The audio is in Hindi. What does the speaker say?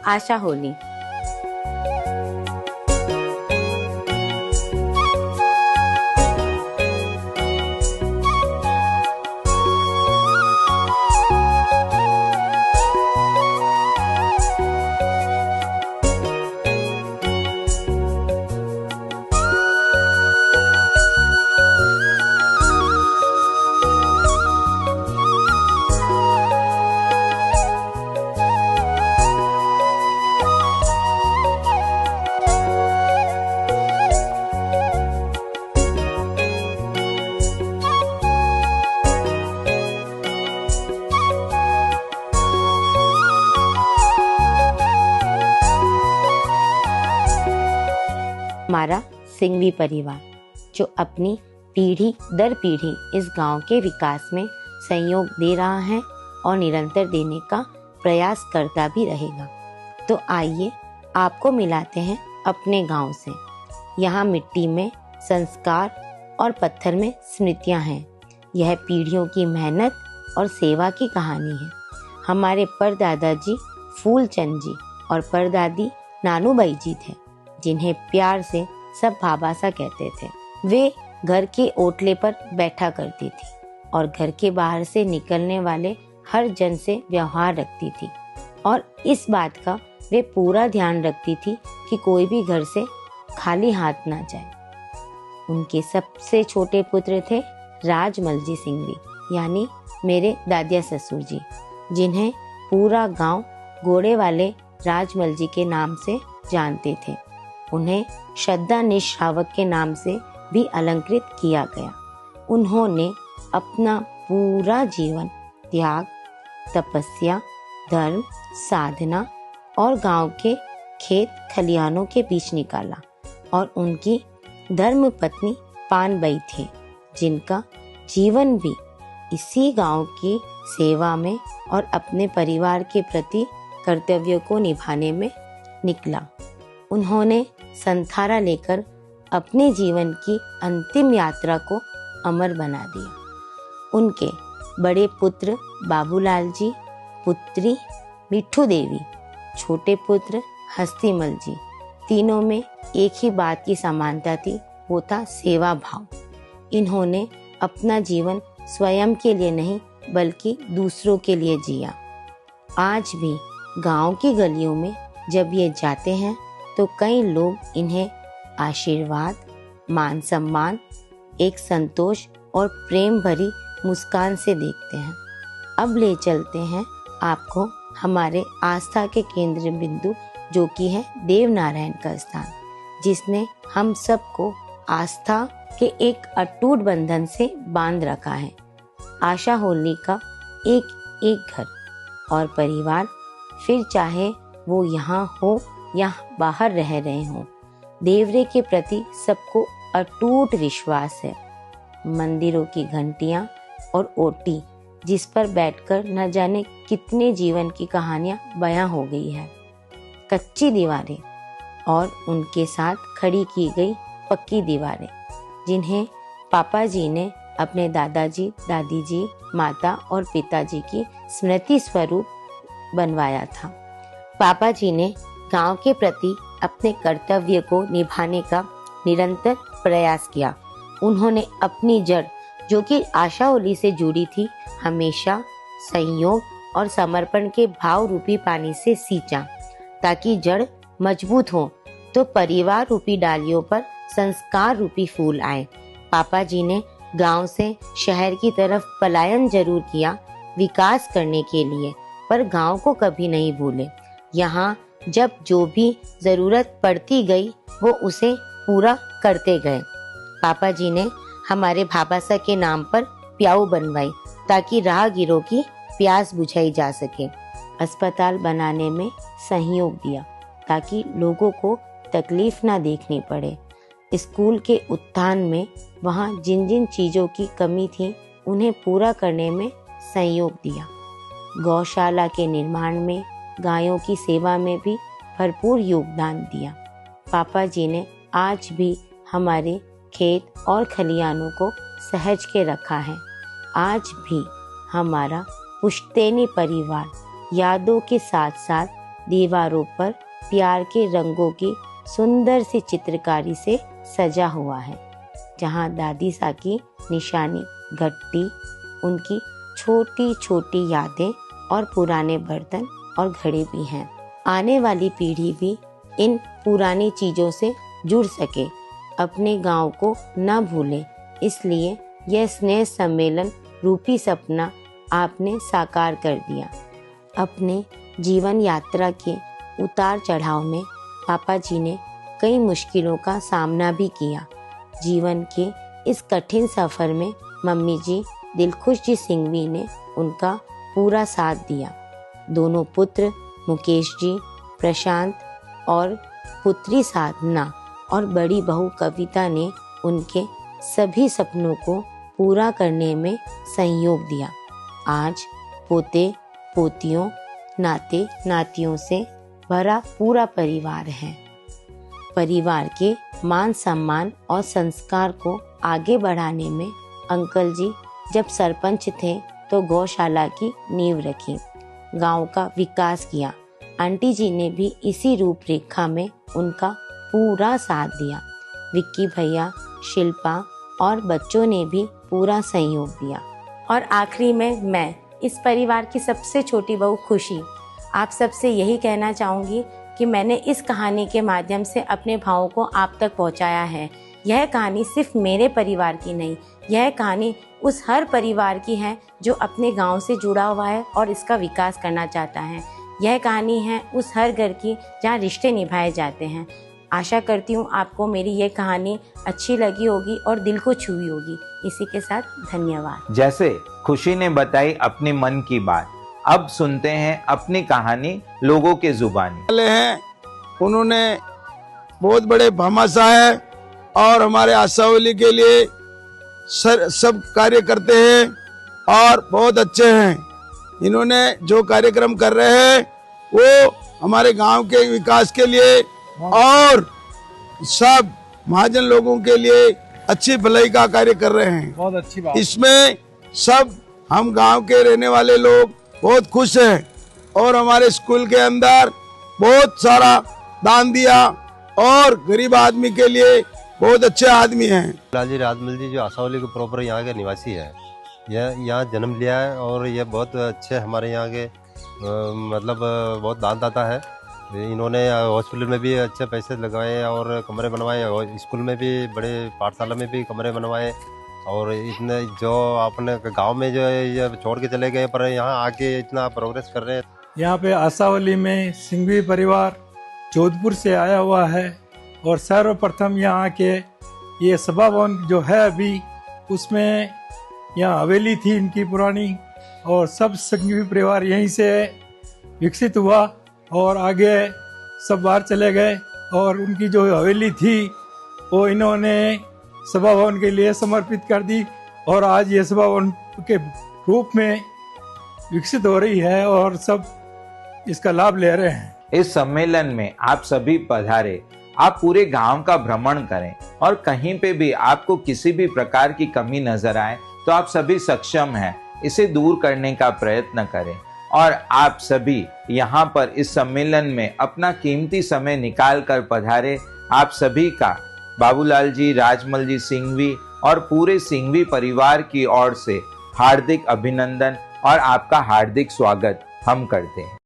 आशा होली। हमारा सिंघवी परिवार जो अपनी पीढ़ी दर पीढ़ी इस गांव के विकास में सहयोग दे रहा है और निरंतर देने का प्रयास करता भी रहेगा। तो आइए आपको मिलाते हैं अपने गांव से। यहाँ मिट्टी में संस्कार और पत्थर में स्मृतियाँ हैं। यह पीढ़ियों की मेहनत और सेवा की कहानी है। हमारे परदादा जी फूलचंद जी और परदादी नानूबाई जी थे, जिन्हें प्यार से सब भाभा सा कहते थे। वे घर के ओटले पर बैठा करती थी और घर के बाहर से निकलने वाले हर जन से व्यवहार रखती थी और इस बात का वे पूरा ध्यान रखती थी कि कोई भी घर से खाली हाथ ना जाए। उनके सबसे छोटे पुत्र थे राजमल जी सिंघवी, यानी मेरे दादिया ससुर जी, जिन्हें पूरा गांव घोड़े वाले राजमल जी के नाम से जानते थे। उन्हें श्रद्धा निश्रावक के नाम से भी अलंकृत किया गया। उन्होंने अपना पूरा जीवन त्याग, तपस्या, धर्म, साधना और गांव के खेत खलिहानों के बीच निकाला और उनकी धर्म पत्नी पानबाई थी, जिनका जीवन भी इसी गांव की सेवा में और अपने परिवार के प्रति कर्तव्यों को निभाने में निकला। उन्होंने संथारा लेकर अपने जीवन की अंतिम यात्रा को अमर बना दिया। उनके बड़े पुत्र बाबूलाल जी, पुत्री मिठू देवी, छोटे पुत्र हस्तीमल जी, तीनों में एक ही बात की समानता थी, वो था सेवा भाव। इन्होंने अपना जीवन स्वयं के लिए नहीं बल्कि दूसरों के लिए जिया। आज भी गांव की गलियों में जब ये जाते हैं तो कई लोग इन्हें आशीर्वाद, मान सम्मान, एक संतोष और प्रेम भरी मुस्कान से देखते हैं। अब ले चलते हैं आपको हमारे आस्था के केंद्र बिंदु, जो कि है देवनारायण का स्थान, जिसने हम सबको आस्था के एक अटूट बंधन से बांध रखा है। आशा होली का एक एक घर और परिवार, फिर चाहे वो यहाँ हो या बाहर रह रहे हों, देवरे के प्रति सबको अटूट विश्वास है। मंदिरों की घंटियां और ओटी, जिस पर बैठकर न जाने कितने जीवन की कहानियां बयां हो गई है। कच्ची दीवारें और उनके साथ खड़ी की गई पक्की दीवारें, जिन्हें पापा जी ने अपने दादाजी, दादी जी, माता और पिताजी की स्मृति स्वरूप बनवाया था। पापा जी ने गांव के प्रति अपने कर्तव्य को निभाने का निरंतर प्रयास किया। उन्होंने अपनी जड़, जो कि आशा होली से जुड़ी थी, हमेशा संयोग और समर्पण के भाव रूपी पानी से सींचा, ताकि जड़ मजबूत हो तो परिवार रूपी डालियों पर संस्कार रूपी फूल आए। पापा जी ने गांव से शहर की तरफ पलायन जरूर किया विकास करने के लिए, पर गांव को कभी नहीं भूले। यहाँ जब जो भी जरूरत पड़ती गई वो उसे पूरा करते गए। पापा जी ने हमारे भाबासा के नाम पर प्याऊ बनवाई ताकि राहगीरों की प्यास बुझाई जा सके। अस्पताल बनाने में सहयोग दिया ताकि लोगों को तकलीफ ना देखनी पड़े। स्कूल के उत्थान में वहाँ जिन जिन चीज़ों की कमी थी उन्हें पूरा करने में सहयोग दिया। गौशाला के निर्माण में, गायों की सेवा में भी भरपूर योगदान दिया। पापा जी ने आज भी हमारे खेत और खलिहानों को सहज के रखा है। आज भी हमारा पुश्तैनी परिवार यादों के साथ साथ दीवारों पर प्यार के रंगों की सुंदर सी चित्रकारी से सजा हुआ है, जहाँ दादी सा की निशानी घट्टी, उनकी छोटी छोटी यादें और पुराने बर्तन और घड़े भी हैं। आने वाली पीढ़ी भी इन पुरानी चीज़ों से जुड़ सके, अपने गांव को न भूले, इसलिए यह स्नेह सम्मेलन रूपी सपना आपने साकार कर दिया। अपने जीवन यात्रा के उतार चढ़ाव में पापा जी ने कई मुश्किलों का सामना भी किया। जीवन के इस कठिन सफ़र में मम्मी जी दिलखुश जी सिंघवी ने उनका पूरा साथ दिया। दोनों पुत्र मुकेश जी, प्रशांत और पुत्री साधना और बड़ी बहू कविता ने उनके सभी सपनों को पूरा करने में सहयोग दिया। आज पोते पोतियों, नाते नातियों से भरा पूरा परिवार है। परिवार के मान सम्मान और संस्कार को आगे बढ़ाने में अंकल जी जब सरपंच थे तो गौशाला की नींव रखी, गांव का विकास किया। आंटी जी ने भी इसी रूपरेखा में उनका पूरा साथ दिया। विक्की भैया, शिल्पा और बच्चों ने भी पूरा सहयोग दिया। और आखिरी में मैं, इस परिवार की सबसे छोटी बहू खुशी, आप सबसे यही कहना चाहूँगी कि मैंने इस कहानी के माध्यम से अपने भावों को आप तक पहुँचाया है। यह कहानी सिर्फ मेरे परिवार की नहीं, यह कहानी उस हर परिवार की है जो अपने गांव से जुड़ा हुआ है और इसका विकास करना चाहता है। यह कहानी है उस हर घर की जहाँ रिश्ते निभाए जाते हैं। आशा करती हूँ आपको मेरी यह कहानी अच्छी लगी होगी और दिल को छुई होगी। इसी के साथ धन्यवाद। जैसे खुशी ने बताई अपने मन की बात, अब सुनते हैं अपनी कहानी लोगों के जुबानी। हैं उन्होंने बहुत बड़े भामाशाह है और हमारे आशावली के लिए सब कार्य करते हैं और बहुत अच्छे हैं। इन्होंने जो कार्यक्रम कर रहे हैं वो हमारे गांव के विकास के लिए और सब महाजन लोगों के लिए अच्छी भलाई का कार्य कर रहे हैं। बहुत अच्छी बात। इसमें सब हम गांव के रहने वाले लोग बहुत खुश हैं और हमारे स्कूल के अंदर बहुत सारा दान दिया और गरीब आदमी के लिए बहुत अच्छे आदमी हैं। लालजी राजमल जी जो आशावली के प्रॉपर यहाँ के निवासी है, यह यहाँ जन्म लिया है और ये बहुत अच्छे हमारे यहाँ के मतलब बहुत दानदाता है। इन्होंने हॉस्पिटल में भी अच्छे पैसे लगाए और कमरे बनवाए और स्कूल में भी, बड़े पाठशाला में भी कमरे बनवाए। और इतने जो अपने गांव में जो ये छोड़ के चले गए पर यहाँ आके इतना प्रोग्रेस कर रहे हैं। यहाँ पे आशावली में सिंघवी परिवार जोधपुर से आया हुआ है और सर्वप्रथम यहाँ के ये सभा भवन जो है अभी, उसमें यहाँ हवेली थी इनकी पुरानी और सब सिंघवी परिवार यहीं से विकसित हुआ और आगे सब बाहर चले गए और उनकी जो हवेली थी वो इन्होंने सभा भवन के लिए समर्पित कर दी और आज ये सभा भवन के रूप में विकसित हो रही है और सब इसका लाभ ले रहे हैं। इस सम्मेलन में आप सभी पधारे, आप पूरे गांव का भ्रमण करें और कहीं पे भी आपको किसी भी प्रकार की कमी नजर आए तो आप सभी सक्षम हैं, इसे दूर करने का प्रयत्न करें। और आप सभी यहाँ पर इस सम्मेलन में अपना कीमती समय निकाल कर पधारे। आप सभी का बाबूलाल जी, राजमल जी सिंघवी और पूरे सिंघवी परिवार की ओर से हार्दिक अभिनंदन और आपका हार्दिक स्वागत हम करते हैं।